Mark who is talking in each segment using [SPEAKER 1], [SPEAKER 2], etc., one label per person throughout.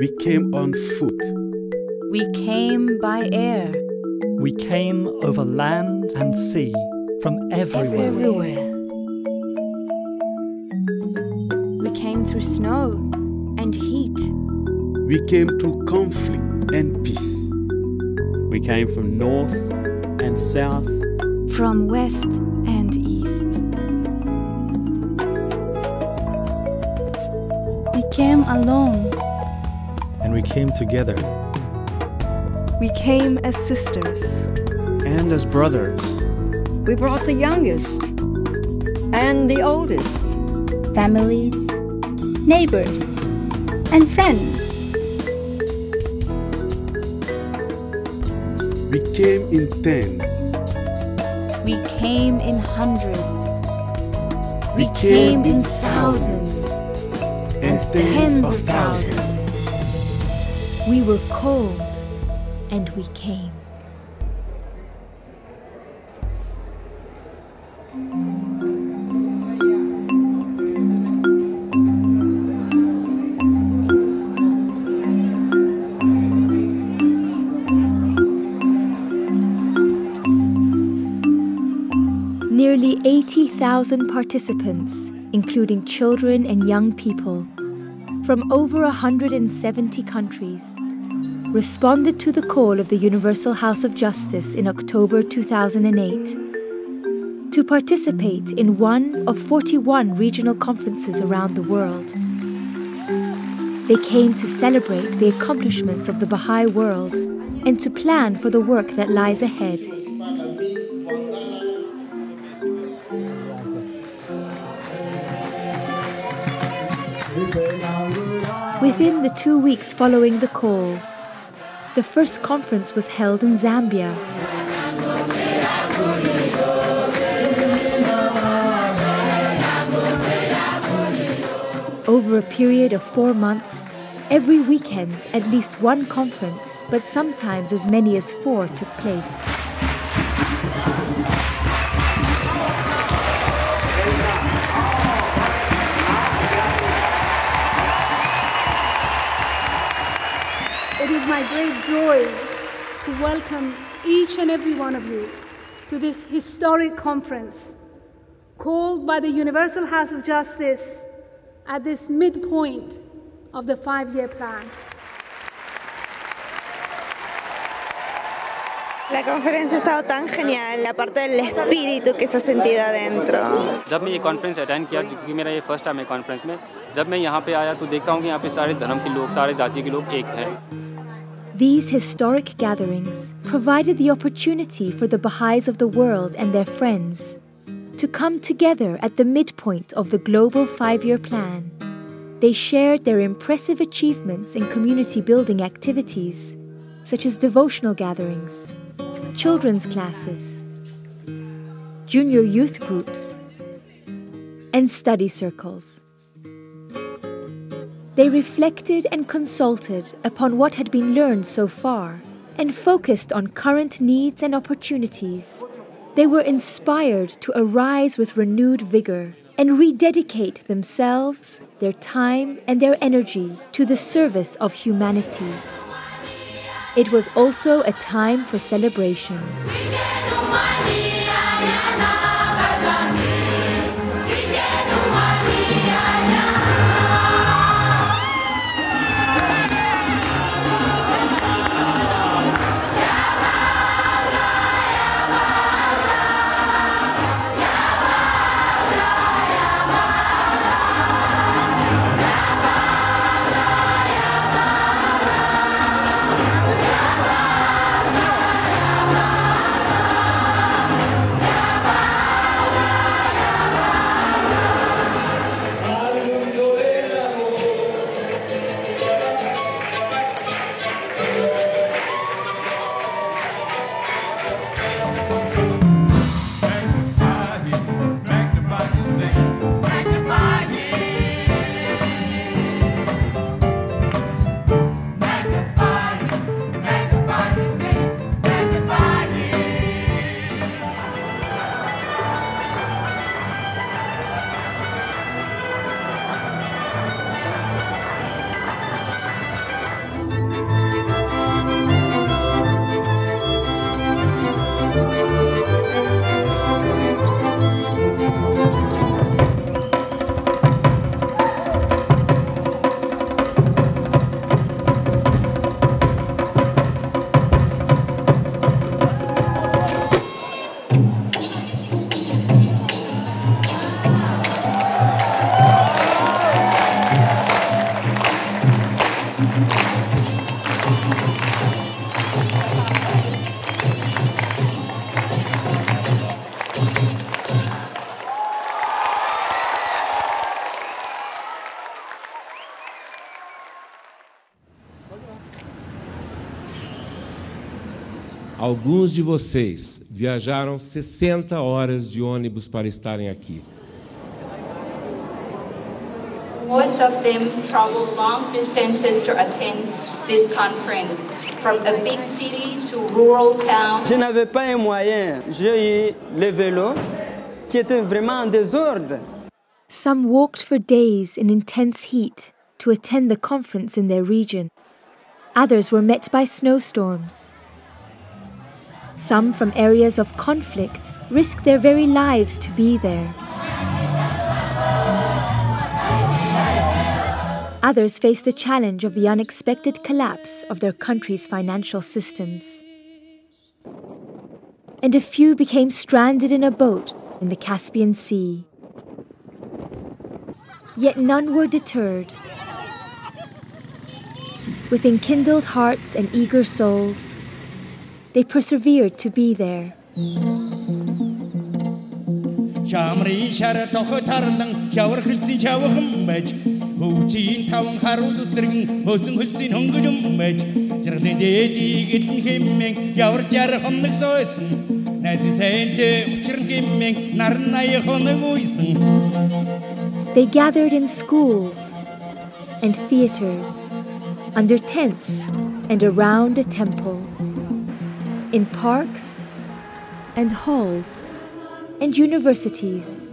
[SPEAKER 1] We came on foot.
[SPEAKER 2] We came by air.
[SPEAKER 3] We came over land and sea, from everywhere.
[SPEAKER 4] We came through snow and heat.
[SPEAKER 1] We came through conflict and peace.
[SPEAKER 5] We came from north and south,
[SPEAKER 4] From west and east. We came alone.
[SPEAKER 3] And we came together.
[SPEAKER 6] We came as sisters.
[SPEAKER 5] and as brothers.
[SPEAKER 7] We brought the youngest and the oldest.
[SPEAKER 4] Families, neighbors, and friends.
[SPEAKER 1] We came in tens.
[SPEAKER 2] We came in hundreds.
[SPEAKER 1] We came in
[SPEAKER 2] thousands.
[SPEAKER 1] and tens of thousands.
[SPEAKER 2] We were cold, and we came. Nearly 80,000 participants, including children and young people, from over 170 countries, responded to the call of the Universal House of Justice in October 2008 to participate in one of 41 regional conferences around the world. They came to celebrate the accomplishments of the Baha'i world and to plan for the work that lies ahead. Within the 2 weeks following the call, the first conference was held in Zambia. Over a period of 4 months, every weekend at least one conference, but sometimes as many as 4 took place.
[SPEAKER 8] It is my great joy to welcome each and every one of you to this historic conference called by the Universal House of Justice at this midpoint of the 5-year plan.
[SPEAKER 6] La conferencia ha estado tan genial, aparte del espíritu que se ha sentido adentro.
[SPEAKER 9] जब मैं ये conference attend किया क्योंकि मेरा ये first time है conference में जब मैं यहाँ पे आया तो देखता हूँ कि यहाँ पे सारे धर्म के लोग सारे जाति के लोग एक हैं.
[SPEAKER 2] These historic gatherings provided the opportunity for the Baha'is of the world and their friends to come together at the midpoint of the global 5-year plan. They shared their impressive achievements in community building activities, such as devotional gatherings, children's classes, junior youth groups, and study circles. They reflected and consulted upon what had been learned so far and focused on current needs and opportunities. They were inspired to arise with renewed vigor and rededicate themselves, their time, and their energy to the service of humanity. It was also a time for celebration.
[SPEAKER 10] Alguns de vocês viajaram 60 horas de ônibus para estarem aqui.
[SPEAKER 11] Most of them travel long distances to attend this conference, from a big city to rural town.
[SPEAKER 12] Je n'avais pas un moyen. J'ai eu le vélo qui était vraiment en désordre.
[SPEAKER 2] Some walked for days in intense heat to attend the conference in their region. Others were met by snowstorms. Some from areas of conflict risked their very lives to be there. Others faced the challenge of the unexpected collapse of their country's financial systems. And a few became stranded in a boat in the Caspian Sea. Yet none were deterred. With enkindled hearts and eager souls, they persevered to be there. They gathered in schools and theaters, under tents and around a temple, in parks and halls and universities.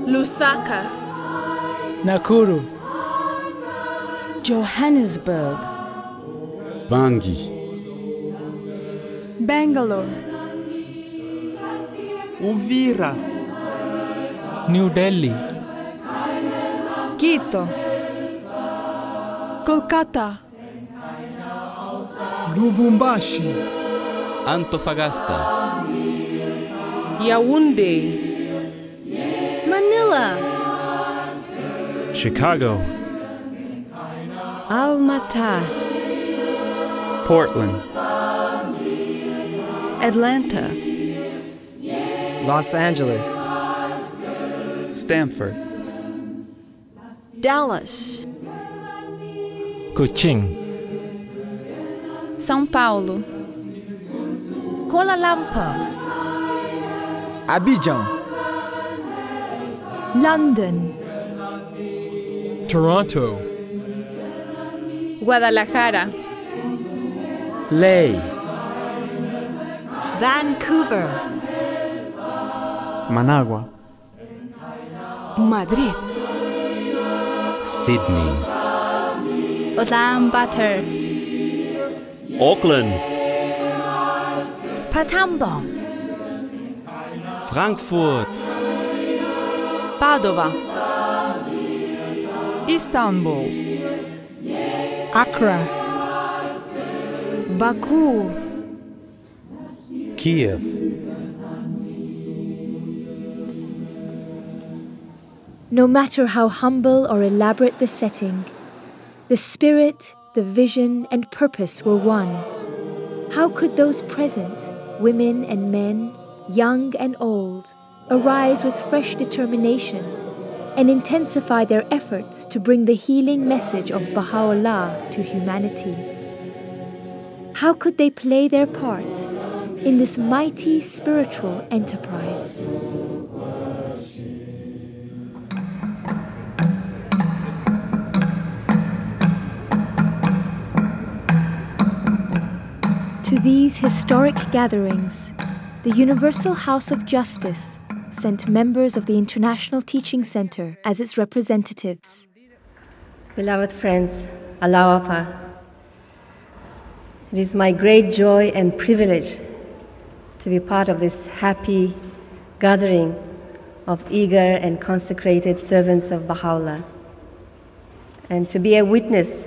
[SPEAKER 13] Lusaka,
[SPEAKER 3] Nakuru,
[SPEAKER 13] Johannesburg,
[SPEAKER 1] Bangui,
[SPEAKER 13] Bangalore,
[SPEAKER 3] Uvira, New Delhi,
[SPEAKER 13] Quito, Kolkata,
[SPEAKER 1] Lubumbashi,
[SPEAKER 5] Antofagasta,
[SPEAKER 13] Yaoundé, Manila,
[SPEAKER 3] Chicago,
[SPEAKER 13] Almaty,
[SPEAKER 3] Portland,
[SPEAKER 13] Atlanta,
[SPEAKER 14] Los Angeles,
[SPEAKER 3] Stanford,
[SPEAKER 13] Dallas,
[SPEAKER 3] Kuching,
[SPEAKER 13] São Paulo, Kuala Lumpur,
[SPEAKER 14] Abidjan,
[SPEAKER 2] London,
[SPEAKER 3] Toronto,
[SPEAKER 13] Guadalajara,
[SPEAKER 3] Leh,
[SPEAKER 13] Vancouver,
[SPEAKER 3] Managua,
[SPEAKER 13] Madrid,
[SPEAKER 5] Sydney,
[SPEAKER 4] Ulaanbaatar,
[SPEAKER 5] Auckland,
[SPEAKER 13] Pratambong,
[SPEAKER 1] Frankfurt,
[SPEAKER 13] Padova, Istanbul, Accra, Baku,
[SPEAKER 5] Kiev.
[SPEAKER 2] No matter how humble or elaborate the setting, the spirit, the vision, and purpose were one. How could those present, women and men, young and old, arise with fresh determination and intensify their efforts to bring the healing message of Baha'u'llah to humanity? How could they play their part in this mighty spiritual enterprise? To these historic gatherings, the Universal House of Justice sent members of the International Teaching Center as its representatives.
[SPEAKER 15] Beloved friends, Alawapa, it is my great joy and privilege to be part of this happy gathering of eager and consecrated servants of Baha'u'llah, and to be a witness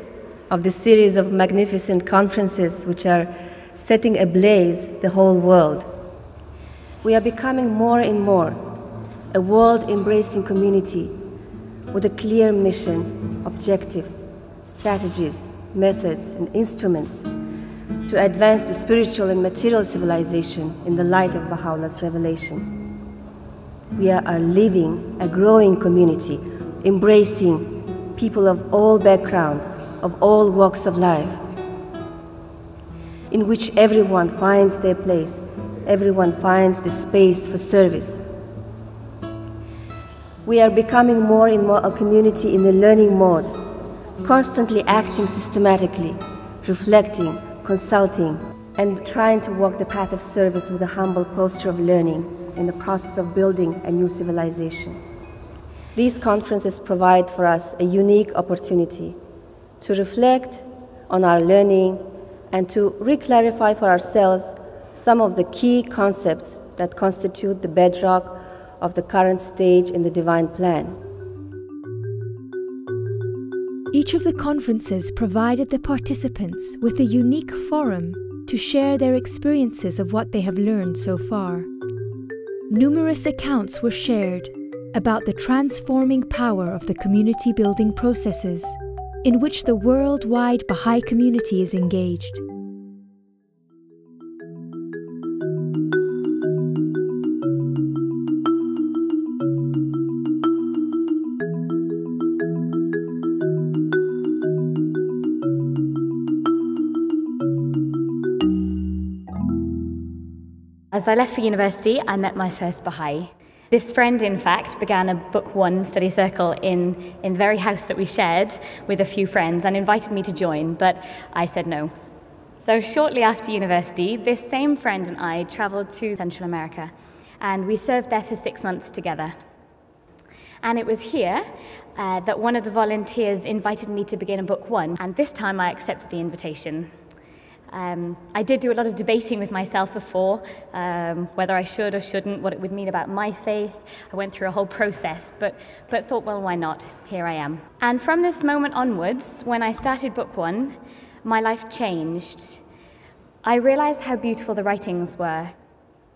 [SPEAKER 15] of the series of magnificent conferences which are setting ablaze the whole world. We are becoming more and more a world-embracing community with a clear mission, objectives, strategies, methods, and instruments to advance the spiritual and material civilization in the light of Baha'u'llah's revelation. We are a living, a growing community, embracing people of all backgrounds, of all walks of life. in which everyone finds their place, everyone finds the space for service. We are becoming more and more a community in the learning mode, constantly acting systematically, reflecting, consulting, and trying to walk the path of service with a humble posture of learning in the process of building a new civilization. These conferences provide for us a unique opportunity to reflect on our learning and to re-clarify for ourselves some of the key concepts that constitute the bedrock of the current stage in the divine plan.
[SPEAKER 2] Each of the conferences provided the participants with a unique forum to share their experiences of what they have learned so far. Numerous accounts were shared about the transforming power of the community building processes in which the worldwide Baha'i community is engaged.
[SPEAKER 16] As I left for university, I met my first Baha'i. This friend, in fact, began a Book One study circle in the very house that we shared with a few friends and invited me to join, but I said no. So shortly after university, this same friend and I traveled to Central America, and we served there for 6 months together. And it was here that one of the volunteers invited me to begin a Book One, and this time I accepted the invitation. I did do a lot of debating with myself before, whether I should or shouldn't, what it would mean about my faith. I went through a whole process, but thought, well, why not? Here I am. And from this moment onwards, when I started Book One, my life changed. I realized how beautiful the writings were.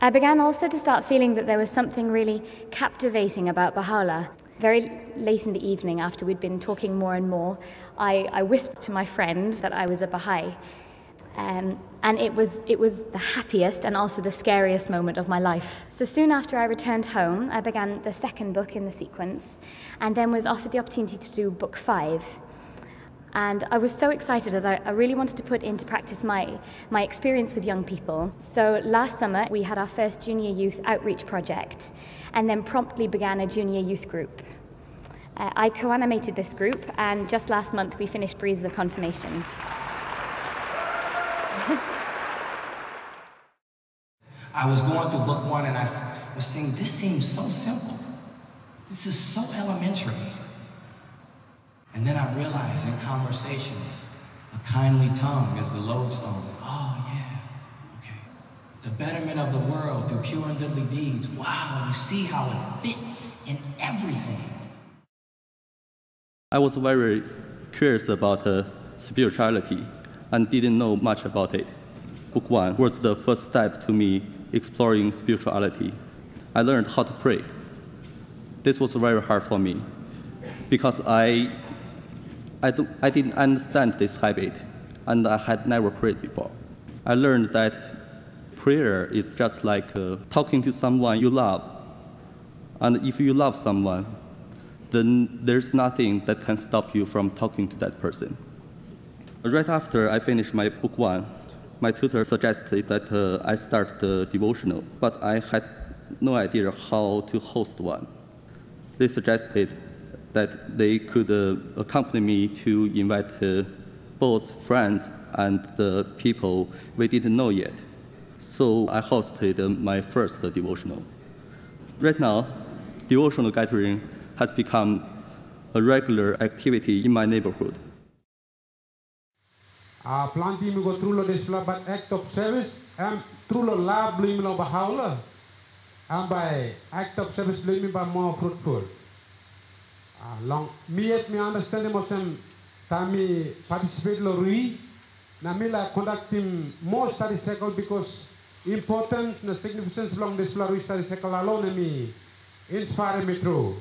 [SPEAKER 16] I began also to start feeling that there was something really captivating about Baha'u'llah. Very late in the evening, after we'd been talking more and more, I whispered to my friend that I was a Baha'i. And it was the happiest and also the scariest moment of my life. So soon after I returned home, I began the second book in the sequence, and then was offered the opportunity to do Book 5. And I was so excited, as I really wanted to put into practice my experience with young people. So last summer, we had our first junior youth outreach project, and then promptly began a junior youth group. I co-animated this group, and just last month we finished Breezes of Confirmation.
[SPEAKER 17] I was going through Book One and I was saying, this seems so simple. This is so elementary. And then I realized in conversations, a kindly tongue is the lodestone. Oh yeah, okay. The betterment of the world through pure and goodly deeds. Wow, you see how it fits in everything.
[SPEAKER 18] I was very curious about spirituality and didn't know much about it. Book One was the first step to me exploring spirituality. I learned how to pray. This was very hard for me because I didn't understand this habit, and I had never prayed before. I learned that prayer is just like talking to someone you love. And if you love someone, then there's nothing that can stop you from talking to that person. Right after I finished my Book One, my tutor suggested that I start the devotional, but I had no idea how to host one. They suggested that they could accompany me to invite both friends and the people we didn't know yet. So I hosted my first devotional. Right now, devotional gathering has become a regular activity in my neighborhood.
[SPEAKER 19] Planting me go through the but act of service and through the lab blooming of Baha'u'llah, and by act of service blooming by more fruitful. Long me at me understanding of some time participate lorry, Namila conducting more study cycle because importance and significance long this study cycle alone me inspire me through.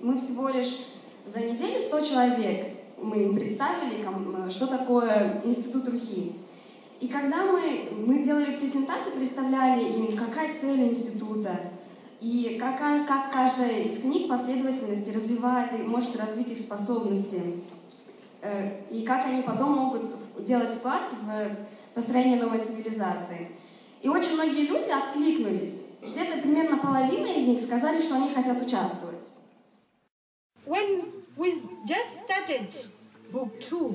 [SPEAKER 20] Мы всего лишь за неделю 100 человек. Мы им представили, что такое институт Рухи. И когда мы делали презентацию, представляли им, какая цель института, и как каждая из книг последовательности развивает и может развить их способности, и как они потом могут делать вклад в построение новой цивилизации. И очень многие люди откликнулись. Где-то примерно половина из них сказали, что они хотят участвовать.
[SPEAKER 21] When we just started book 2,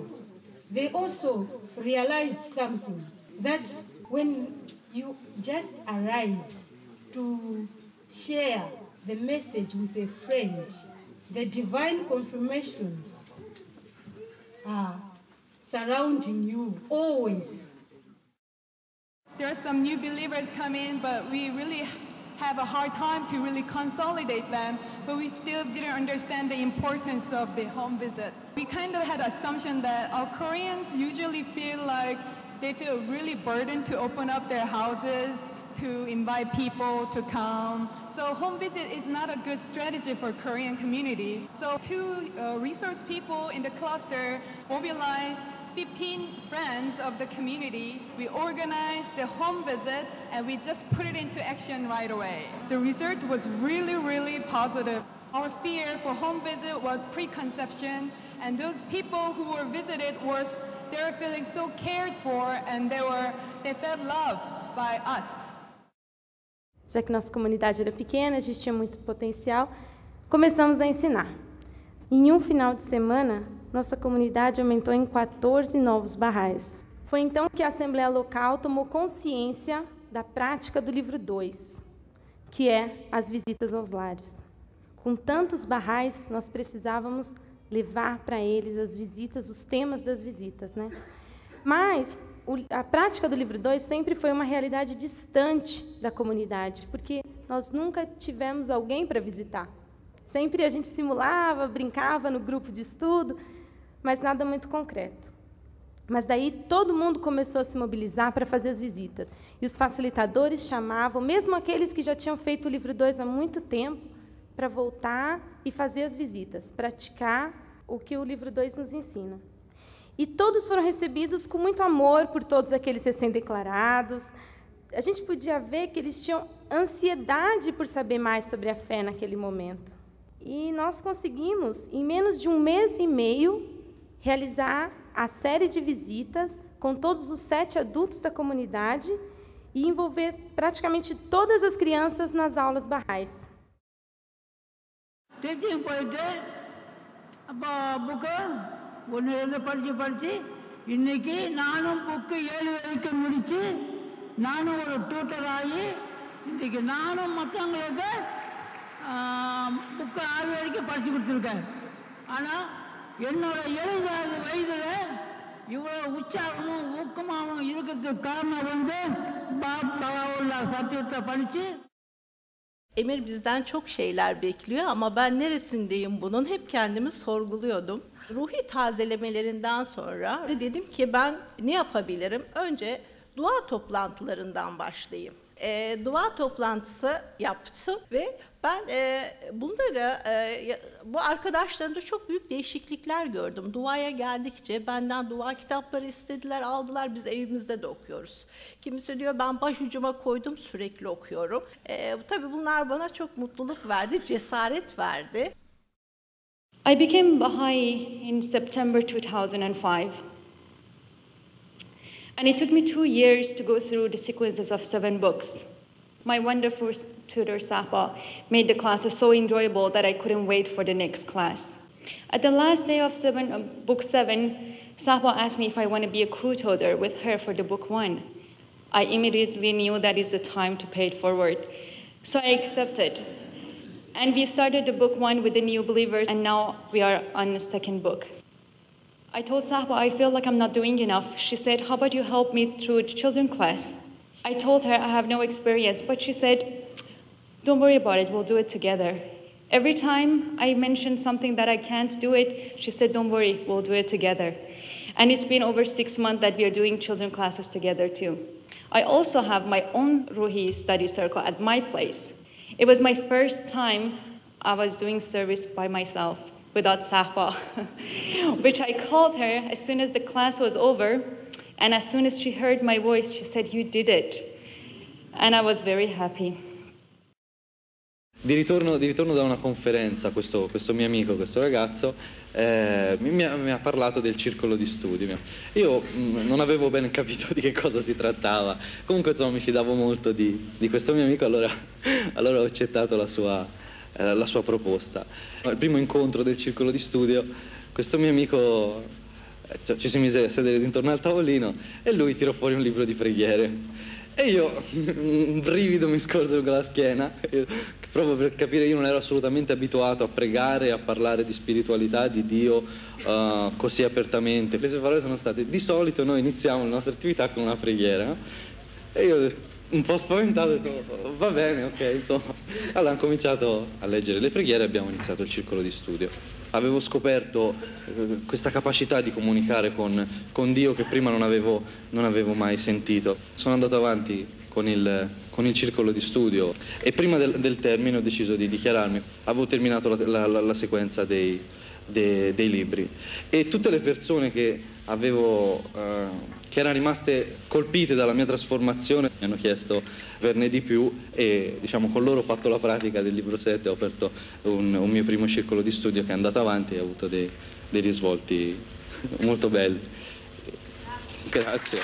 [SPEAKER 21] they also realized something, that when you just arise to share the message with a friend, the divine confirmations are surrounding you always.
[SPEAKER 22] There are some new believers come in, but we really have a hard time to really consolidate them, but we still didn't understand the importance of the home visit. We kind of had an assumption that our Koreans usually feel like they feel really burdened to open up their houses, to invite people to come. So home visit is not a good strategy for Korean community. So two resource people in the cluster mobilized 15 friends of the community. We organized the home visit and we just put it into action right away. The result was really, really positive. Our fear for home visit was preconception, and those people who were visited they were feeling so cared for, and they felt loved by us.
[SPEAKER 23] Já que nossa comunidade era pequena, a gente tinha muito potencial, começamos a ensinar. Em um final de semana, nossa comunidade aumentou em 14 novos Bahá'ís. Foi então que a Assembleia Local tomou consciência da prática do livro 2, que é as visitas aos lares. Com tantos Bahá'ís, nós precisávamos levar para eles as visitas, os temas das visitas, né? Mas a prática do livro 2 sempre foi uma realidade distante da comunidade, porque nós nunca tivemos alguém para visitar. Sempre a gente simulava, brincava no grupo de estudo, mas nada muito concreto. Mas daí todo mundo começou a se mobilizar para fazer as visitas. E os facilitadores chamavam, mesmo aqueles que já tinham feito o livro 2 há muito tempo, para voltar e fazer as visitas, praticar o que o livro 2 nos ensina. E todos foram recebidos com muito amor por todos aqueles recém-declarados. A gente podia ver que eles tinham ansiedade por saber mais sobre a fé naquele momento. E nós conseguimos, em menos de um mês e meio, realizar a série de visitas com todos os 7 adultos da comunidade e envolver praticamente todas as crianças nas aulas Bahá'ís.
[SPEAKER 24] ஒன்று படித்து இன்றைக்கி நானும் book 7 வரைக்கும் முடித்து நானும் ஒரு tutor ஆகி இன்றைக்கி நானும் மற்றவங்களுக்கு புக்கு 6 வரைக்கும் படித்து கொடுத்துருக்கேன். ஆனால் என்னோட 70வது வயதில் இவ்வளோ உற்சாகமும் ஊக்கமாகவும் இருக்கிறதுக்கு காரணம் வந்து பகாவுல்லா சத்தியத்தை படித்து.
[SPEAKER 25] Emir bizden çok şeyler bekliyor ama ben neresindeyim bunun hep kendimi sorguluyordum. Ruhi tazelemelerinden sonra dedim ki ben ne yapabilirim? Önce dua toplantılarından başlayayım. Dua toplantısı yaptım ve ben bu arkadaşlarımda çok büyük değişiklikler gördüm. Duaya geldikçe benden dua kitapları istediler, aldılar. Biz evimizde de okuyoruz. Kimisi diyor ben başucuma koydum, sürekli okuyorum. Tabii bunlar bana çok mutluluk verdi, cesaret verdi.
[SPEAKER 26] I became Baha'i in September 2005. And it took me 2 years to go through the sequences of 7 books. My wonderful tutor, Sapa, made the classes so enjoyable that I couldn't wait for the next class. At the last day of book 7, Sapa asked me if I want to be a co-tutor with her for the book 1. I immediately knew that is the time to pay it forward. So I accepted. And we started the book 1 with the new believers, and now we are on the 2nd book. I told Sapa, I feel like I'm not doing enough. She said, how about you help me through the children's class? I told her I have no experience, but she said, don't worry about it, we'll do it together. Every time I mentioned something that I can't do it, she said, don't worry, we'll do it together. And it's been over 6 months that we are doing children's classes together too. I also have my own Ruhi study circle at my place. It was my first time I was doing service by myself, without Sapa, which I called her as soon as the class was over, and as soon as she heard my voice, she said, you did it. And I was very happy.
[SPEAKER 6] Di ritorno da una conferenza, questo mio amico, questo ragazzo, mi ha parlato del circolo di studio. Io non avevo ben capito di che cosa si trattava, comunque insomma mi fidavo molto di questo mio amico, allora ho accettato la sua proposta. Al primo incontro del circolo di studio, questo mio amico ci si mise a sedere intorno al tavolino e lui tirò fuori un libro di preghiere. E io, un brivido mi scorse lungo la schiena, proprio per capire, io non ero assolutamente abituato a pregare, a parlare di spiritualità, di Dio, così apertamente. Le sue parole sono state: di solito noi iniziamo la nostra attività con una preghiera, no? E io, un po' spaventato, ho detto: va bene, ok, insomma. Allora ho cominciato a leggere le preghiere e abbiamo iniziato il circolo di studio. Avevo scoperto questa capacità di comunicare con Dio che prima non avevo mai sentito. Sono andato avanti con il circolo di studio e prima del termine ho deciso di dichiararmi. Avevo terminato la sequenza dei libri e tutte le persone che erano rimaste colpite dalla mia trasformazione mi hanno chiesto averne di più e diciamo con loro ho fatto la pratica del libro 7, ho aperto un mio primo circolo di studio che è andato avanti e ha avuto dei risvolti molto belli. Grazie.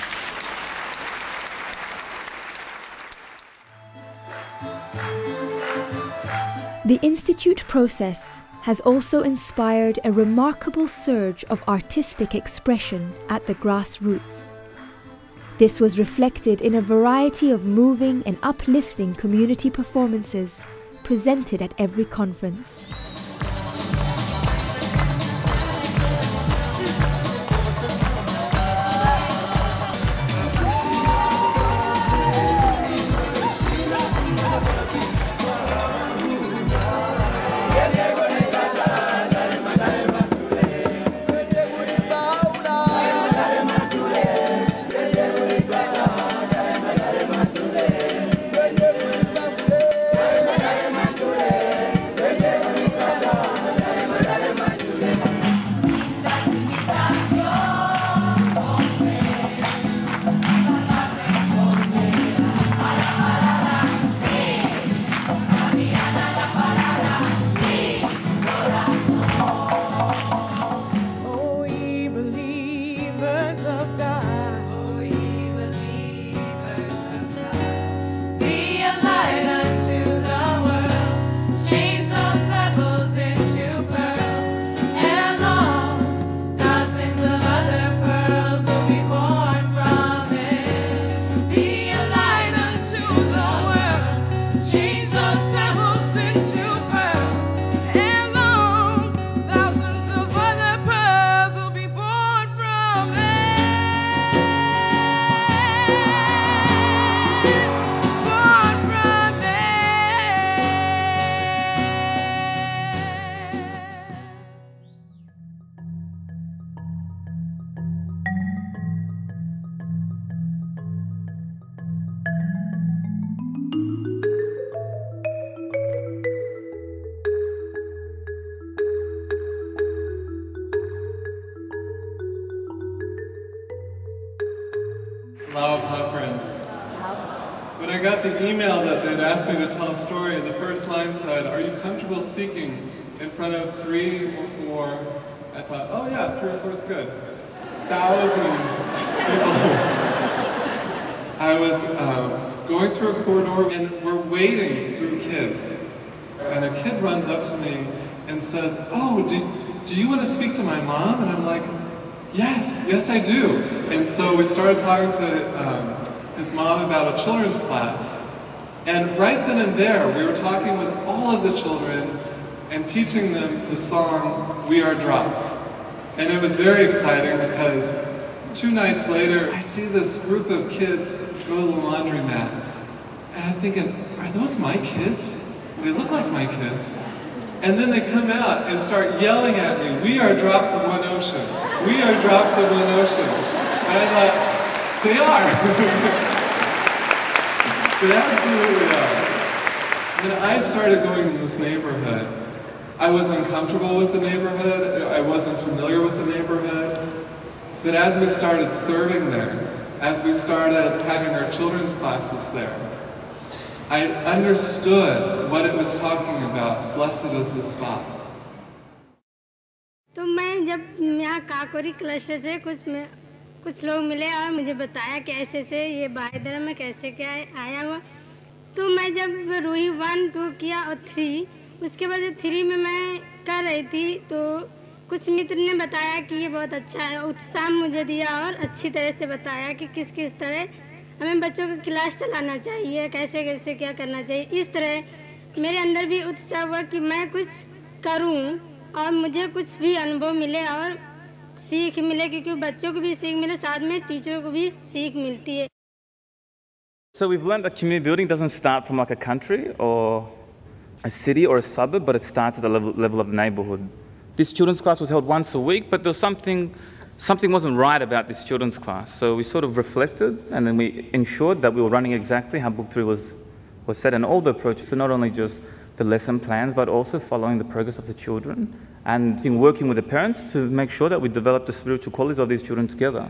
[SPEAKER 2] The Institute process has also inspired a remarkable surge of artistic expression at the grassroots. This was reflected in a variety of moving and uplifting community performances presented at every conference.
[SPEAKER 7] Lao friends. When I got the email that they'd asked me to tell a story, the first line said, "Are you comfortable speaking in front of 3 or 4? I thought, oh yeah, 3 or 4 is good. 1,000 people. I was going through a corridor and we're wading through kids. And a kid runs up to me and says, "Oh, do you want to speak to my mom?" And I'm like, yes I do. And so we started talking to his mom about a children's class. And right then and there, we were talking with all of the children and teaching them the song, "We Are Drops." And it was very exciting because 2 nights later, I see this group of kids go to the laundromat. And I'm thinking, are those my kids? They look like my kids. And then they come out and start yelling at me, "We are drops of one ocean. We are drops of one ocean." And I thought, they are. They absolutely are. When I started going to this neighborhood, I was uncomfortable with the neighborhood. I wasn't familiar with the neighborhood. But as we started serving there, as we started having our children's classes there, I understood what it was talking about. Blessed is the spot.
[SPEAKER 21] तो मैं जब यहाँ Kakori cluster से कुछ लोग मिले और मुझे बताया कि ऐसे से ये बाहाई धर्म में कैसे क्या आया हुआ, तो मैं जब रूही 1 2 किया और 3, उसके बाद 3 में मैं कर रही थी तो कुछ मित्र ने बताया कि ये बहुत अच्छा है, उत्साह मुझे दिया और अच्छी तरह से बताया कि किस किस तरह हमें बच्चों को क्लास चलाना चाहिए, कैसे कैसे क्या करना चाहिए। इस तरह मेरे अंदर भी उत्साह हुआ कि मैं कुछ करूं और मुझे कुछ भी अनुभव मिले और सीख मिले, क्योंकि बच्चों को भी सीख मिले, साथ में टीचरों को भी सीख मिलती है।
[SPEAKER 8] So we've learned that community building doesn't start from like a country or a city or a suburb, but it starts at the level of the neighborhood. This children's class was held once a week, but there was something wasn't right about this children's class. So we sort of reflected and then we ensured that we were running exactly how Book 3 was set, and all the approaches, so not only just the lesson plans, but also following the progress of the children and working with the parents to make sure that we develop the spiritual qualities of these children together.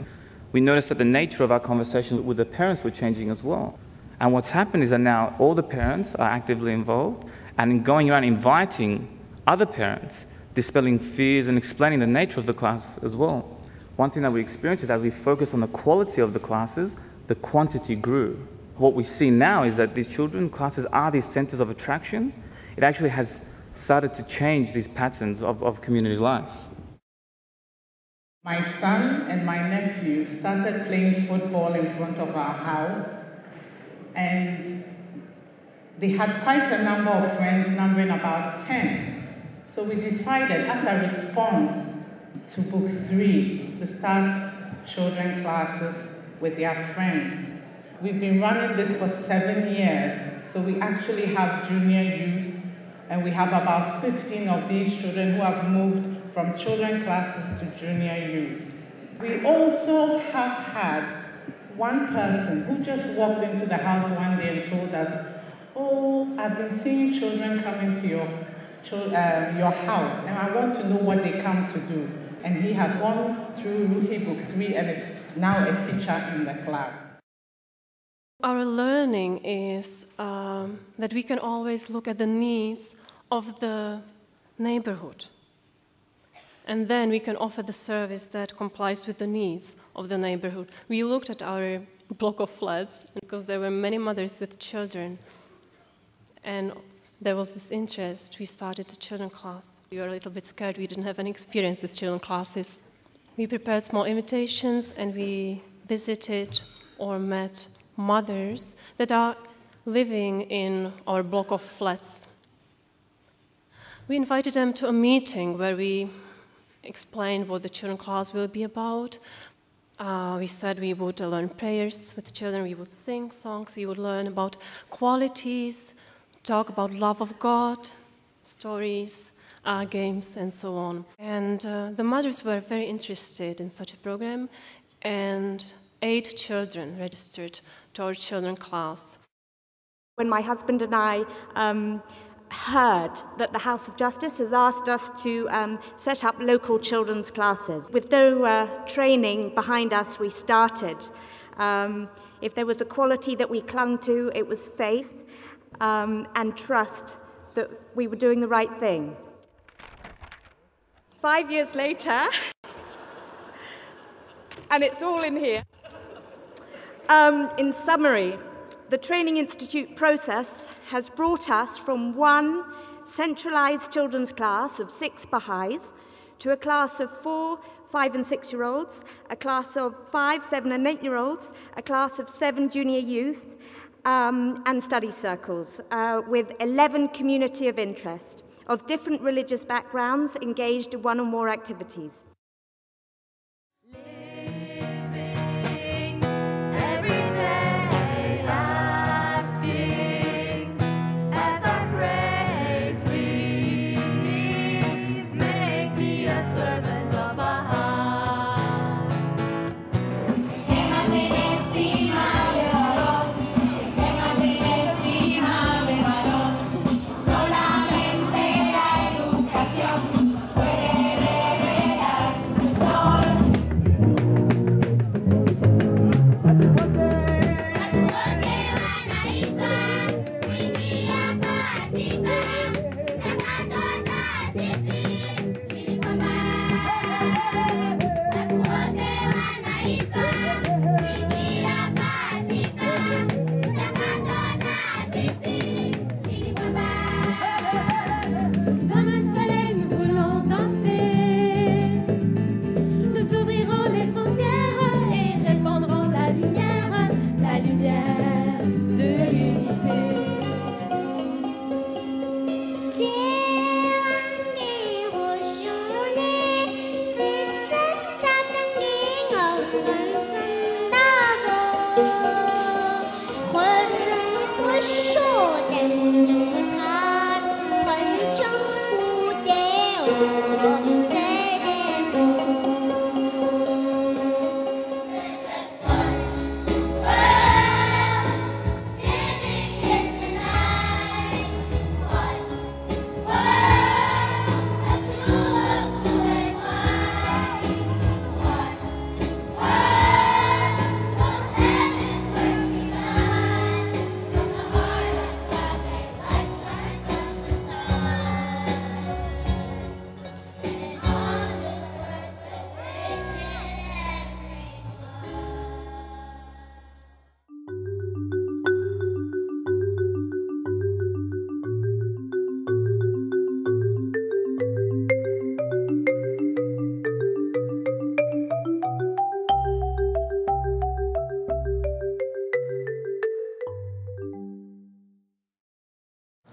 [SPEAKER 8] We noticed that the nature of our conversation with the parents were changing as well. And what's happened is that now all the parents are actively involved and in going around inviting other parents, dispelling fears and explaining the nature of the class as well. One thing that we experienced is as we focus on the quality of the classes, the quantity grew. What we see now is that these children classes are these centers of attraction. It actually has started to change these patterns of community life.
[SPEAKER 9] My son and my nephew started playing football in front of our house, and they had quite a number of friends, numbering about 10. So we decided, as a response to Book 3, to start children classes with their friends. We've been running this for 7 years, so we actually have junior youth, and we have about 15 of these children who have moved from children classes to junior youth. We also have had one person who just walked into the house one day and told us, "Oh, I've been seeing children come into your house, and I want to know what they come to do." And he has gone through Ruhi Book 3 and is now a teacher in the class.
[SPEAKER 10] Our learning is that we can always look at the needs of the neighborhood. And then we can offer the service that complies with the needs of the neighborhood. We looked at our block of flats because there were many mothers with children. And there was this interest. We started a children class. We were a little bit scared. We didn't have any experience with children classes. We prepared small invitations and we visited or met mothers that are living in our block of flats. We invited them to a meeting where we explained what the children class will be about. We said we would learn prayers with children, we would sing songs, we would learn about qualities, talk about love of God, stories, games, and so on. And the mothers were very interested in such a program, and 8 children registered to our children class.
[SPEAKER 11] When my husband and I heard that the House of Justice has asked us to set up local children's classes. With no training behind us, we started. If there was a quality that we clung to, it was faith and trust that we were doing the right thing. 5 years later, and it's all in here. In summary, the Training Institute process has brought us from one centralized children's class of 6 Baha'is to a class of 4, 5 and 6-year-olds, a class of 5, 7 and 8-year-olds, a class of 7 junior youth, and study circles with 11 community of interest of different religious backgrounds engaged in one or more activities.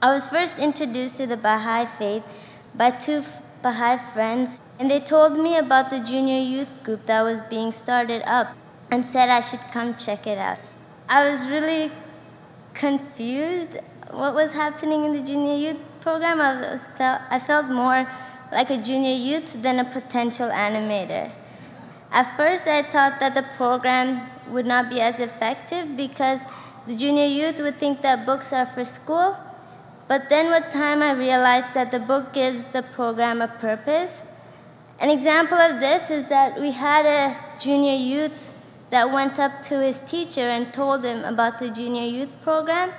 [SPEAKER 1] I was first introduced to the Baha'i faith by two Baha'i friends, and they told me about the junior youth group that was being started up and said I should come check it out. I was really confused what was happening in the junior youth program. I felt more like a junior youth than a potential animator. At first, I thought that the program would not be as effective because the junior youth would think that books are for school. But then with time, I realized that the book gives the program a purpose. An example of this is that we had a junior youth that went up to his teacher and told him about the junior youth program.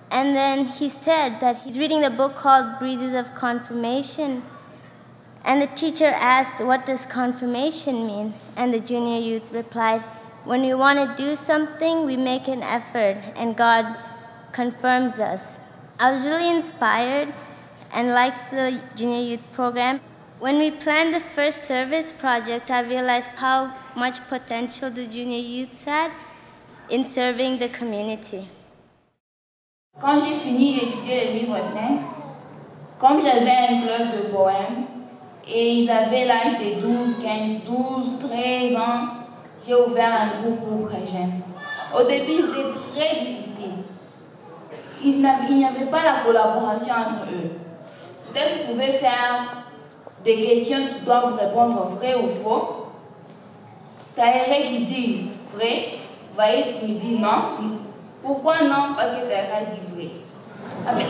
[SPEAKER 1] And then he said that he's reading the book called Breezes of Confirmation. And the teacher asked, "What does confirmation mean?" And the junior youth replied, "When we want to do something, we make an effort, and God confirms us." I was really inspired and liked the junior youth program. When we planned the first service project, I realized how much potential the junior youths had in serving the community.
[SPEAKER 3] Quand j'ai fini d'étudier le livre 5, comme j'avais un club de poèmes et ils avaient l'âge de 12, 13 ans, j'ai ouvert un groupe pour très jeunes. Au début, c'était très difficile. Il n'y avait pas la collaboration entre eux. Peut-être qu'ils pouvaient faire des questions qui doivent répondre vrai ou faux. Taïré qui dit vrai, Vaïd qui me dit non. Pourquoi non? Parce que Taïré dit vrai. En fait,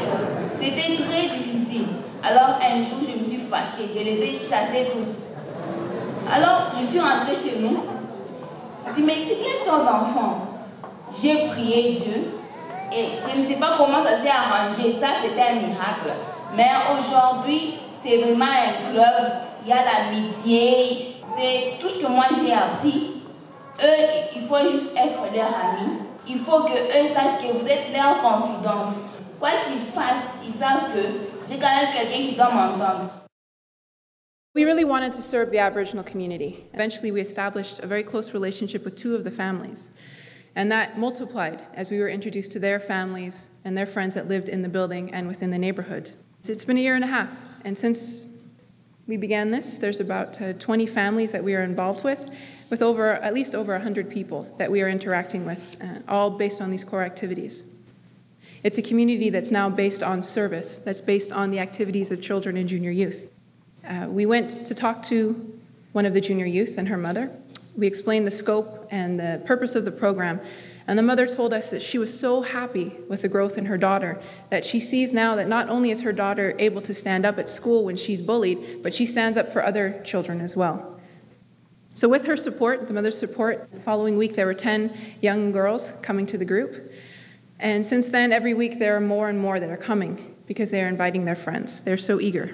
[SPEAKER 3] c'était très difficile. Alors un jour, je me suis fâchée, je les ai chassés tous. Alors, je suis rentrée chez nous. Je me suis dit, mais c'est quelle sorte d'enfant? J'ai prié Dieu. Et je ne sais pas comment ça s'est arrangé, ça c'était un miracle. Mais aujourd'hui, c'est vraiment un club, il y a l'amitié, c'est tout ce que moi j'ai appris. Eux, il faut juste être leur ami. Il faut qu'eux sachent que vous êtes leur confidence. Quoi qu'ils fassent, ils savent que j'ai quand même quelqu'un qui doit m'entendre.
[SPEAKER 4] We really wanted to serve the Aboriginal community. Eventually, we established a very close relationship with two of the families. And that multiplied as we were introduced to their families and their friends that lived in the building and within the neighborhood. It's been a year and a half, and since we began this, there's about 20 families that we are involved with at least over 100 people that we are interacting with, all based on these core activities. It's a community that's now based on service, that's based on the activities of children and junior youth. We went to talk to one of the junior youth and her mother. We explained the scope and the purpose of the program, and the mother told us that she was so happy with the growth in her daughter that she sees now that not only is her daughter able to stand up at school when she's bullied, but she stands up for other children as well. So with her support, the mother's support, the following week there were 10 young girls coming to the group, and since then every week there are more and more that are coming because they are inviting their friends. They're so eager.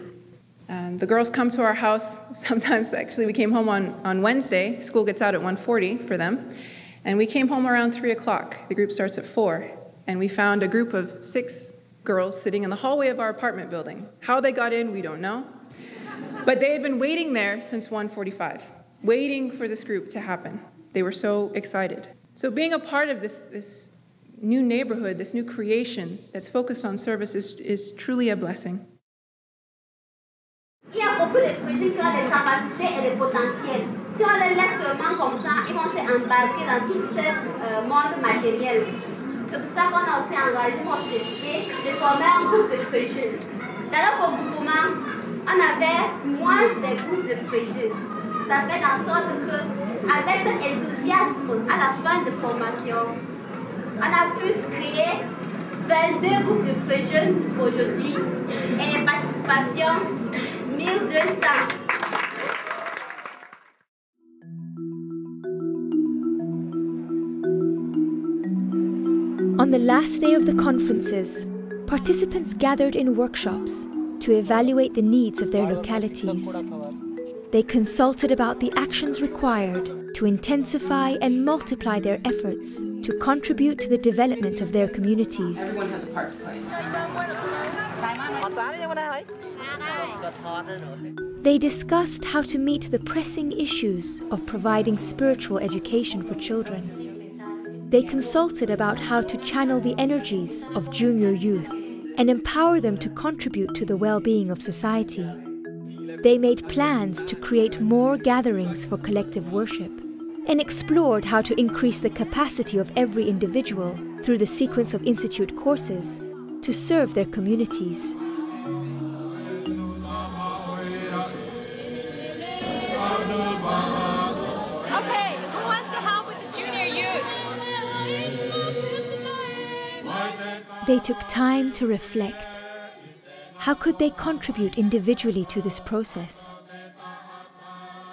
[SPEAKER 4] The girls come to our house. Sometimes, actually, we came home on Wednesday. School gets out at 1:40 for them. And we came home around 3 o'clock. The group starts at 4. And we found a group of 6 girls sitting in the hallway of our apartment building. How they got in, we don't know. But they had been waiting there since 1:45, waiting for this group to happen. They were so excited. So being a part of this new neighborhood, this new creation that's focused on service is truly a blessing.
[SPEAKER 12] Il y a beaucoup de projets qui ont des capacités et des potentiels. Si on les laisse seulement comme ça, ils vont s'embarquer dans tout ce monde matériel. C'est pour ça qu'on a aussi engagé notre décidé de former un groupe de jeunes. Dans le regroupement, on avait moins des groupes de pression. Ça fait en sorte que, avec cet enthousiasme à la fin de formation, on a pu créer 22 groupes de pression jusqu'à aujourd'hui et les participations 1200.
[SPEAKER 2] On the last day of the conferences, participants gathered in workshops to evaluate the needs of their localities. They consulted about the actions required to intensify and multiply their efforts to contribute to the development of their communities.
[SPEAKER 5] Everyone has a part to play.
[SPEAKER 2] They discussed how to meet the pressing issues of providing spiritual education for children. They consulted about how to channel the energies of junior youth and empower them to contribute to the well-being of society. They made plans to create more gatherings for collective worship and explored how to increase the capacity of every individual through the sequence of institute courses to serve their communities.
[SPEAKER 13] Okay, who wants to help with the junior youth?
[SPEAKER 2] They took time to reflect. How could they contribute individually to this process?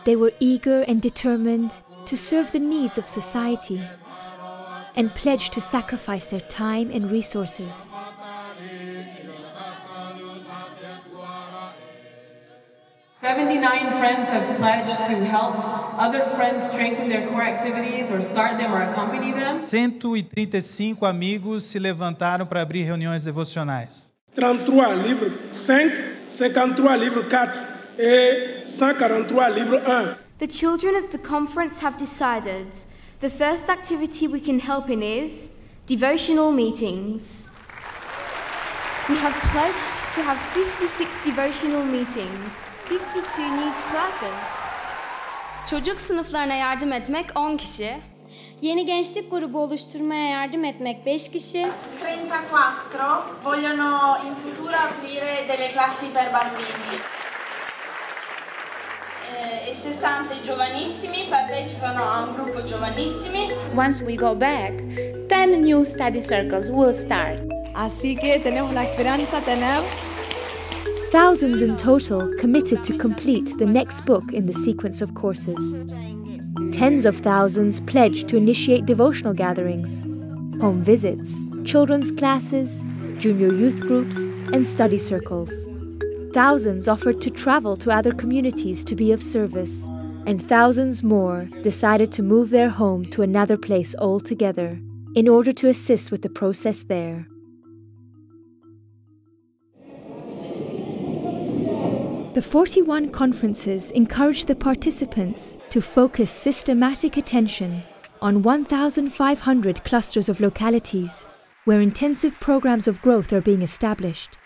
[SPEAKER 2] They were eager and determined to serve the needs of society and pledged to sacrifice their time and resources.
[SPEAKER 5] "79 friends have pledged to help other friends strengthen their core activities or start them or accompany them."
[SPEAKER 14] 135 amigos se levantaram para abrir reuniões devocionais.
[SPEAKER 15] 33 livre 5, 53 livre 4 et 143 livre 1.
[SPEAKER 16] The children at the conference have decided the first activity we can help in is devotional meetings. We have pledged to have 56 devotional meetings, 52 new classes.
[SPEAKER 17] Çocuk sınıflarına yardım etmek 10 kişi. Yeni gençlik grubu oluşturmaya yardım etmek 5 kişi.
[SPEAKER 27] 34 vogliono in futuro aprire delle classi per bambini.
[SPEAKER 28] E 60 giovanissimi partecipano a un gruppo giovanissimi.
[SPEAKER 29] Once we go back, 10 new study circles will start.
[SPEAKER 27] Así que tenemos la esperanza de tener
[SPEAKER 2] Thousands in total committed to complete the next book in the sequence of courses. Tens of thousands pledged to initiate devotional gatherings, home visits, children's classes, junior youth groups, and study circles. Thousands offered to travel to other communities to be of service, and thousands more decided to move their home to another place altogether in order to assist with the process there. The 41 conferences encouraged the participants to focus systematic attention on 1,500 clusters of localities where intensive programs of growth are being established.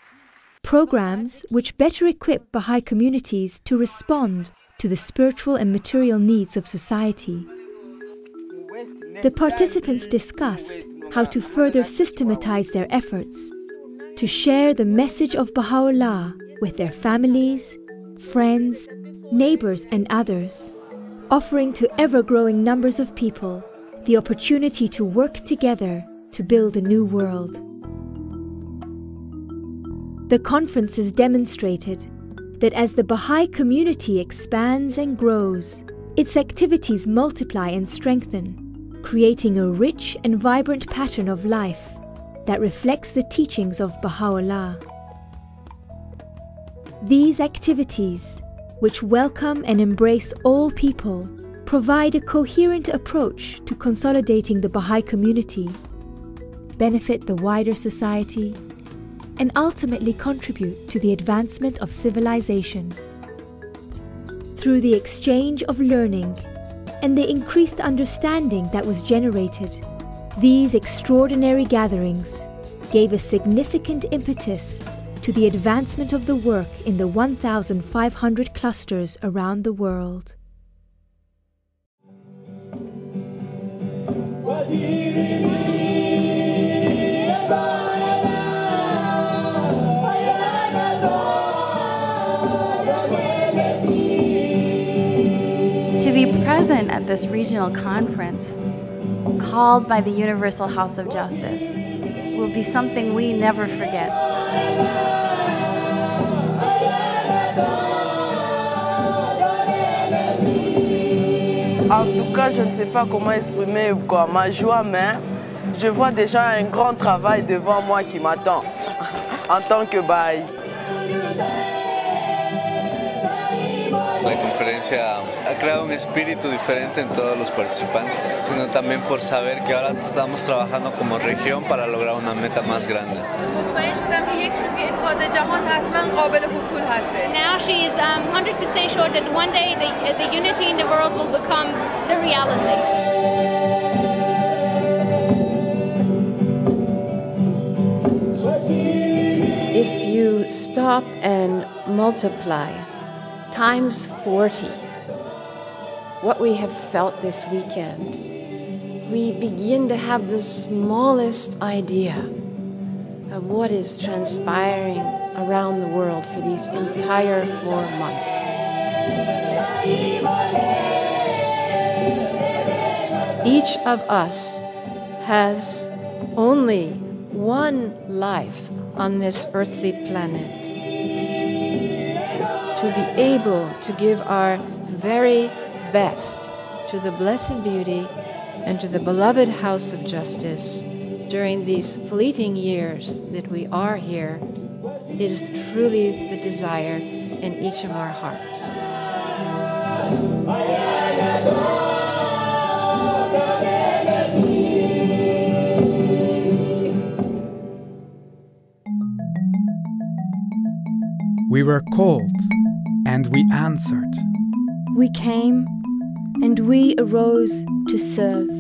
[SPEAKER 2] Programs which better equip Baha'i communities to respond to the spiritual and material needs of society. The participants discussed how to further systematize their efforts to share the message of Baha'u'llah with their families, friends, neighbors, and others, offering to ever-growing numbers of people the opportunity to work together to build a new world. The conferences demonstrated that as the Baha'i community expands and grows, its activities multiply and strengthen, creating a rich and vibrant pattern of life that reflects the teachings of Baha'u'llah. These activities, which welcome and embrace all people, provide a coherent approach to consolidating the Baha'i community, benefit the wider society, and ultimately contribute to the advancement of civilization. Through the exchange of learning and the increased understanding that was generated, these extraordinary gatherings gave a significant impetus to the advancement of the work in the 1,500 clusters around the world.
[SPEAKER 6] be present at this regional conference called by the Universal House of Justice will be something we never forget.
[SPEAKER 18] En tout cas, je ne sais pas comment exprimer ma joie, mais je vois déjà un grand travail devant moi qui m'attend en tant que Baha'i.
[SPEAKER 19] La conferencia ha creado un espíritu diferente en todos los participantes, sino también por saber que ahora estamos trabajando como región para lograr una meta más grande.
[SPEAKER 13] Now she is 100% sure that one day the unity in the world will become the reality.
[SPEAKER 20] If you stop and multiply times 40 what we have felt this weekend, we begin to have the smallest idea of what is transpiring around the world for these entire 4 months. Each of us has only one life on this earthly planet. To be able to give our very best to the Blessed Beauty and to the beloved House of Justice during these fleeting years that we are here is truly the desire in each of our hearts.
[SPEAKER 22] We were called, and we answered.
[SPEAKER 2] We came, and we arose to serve.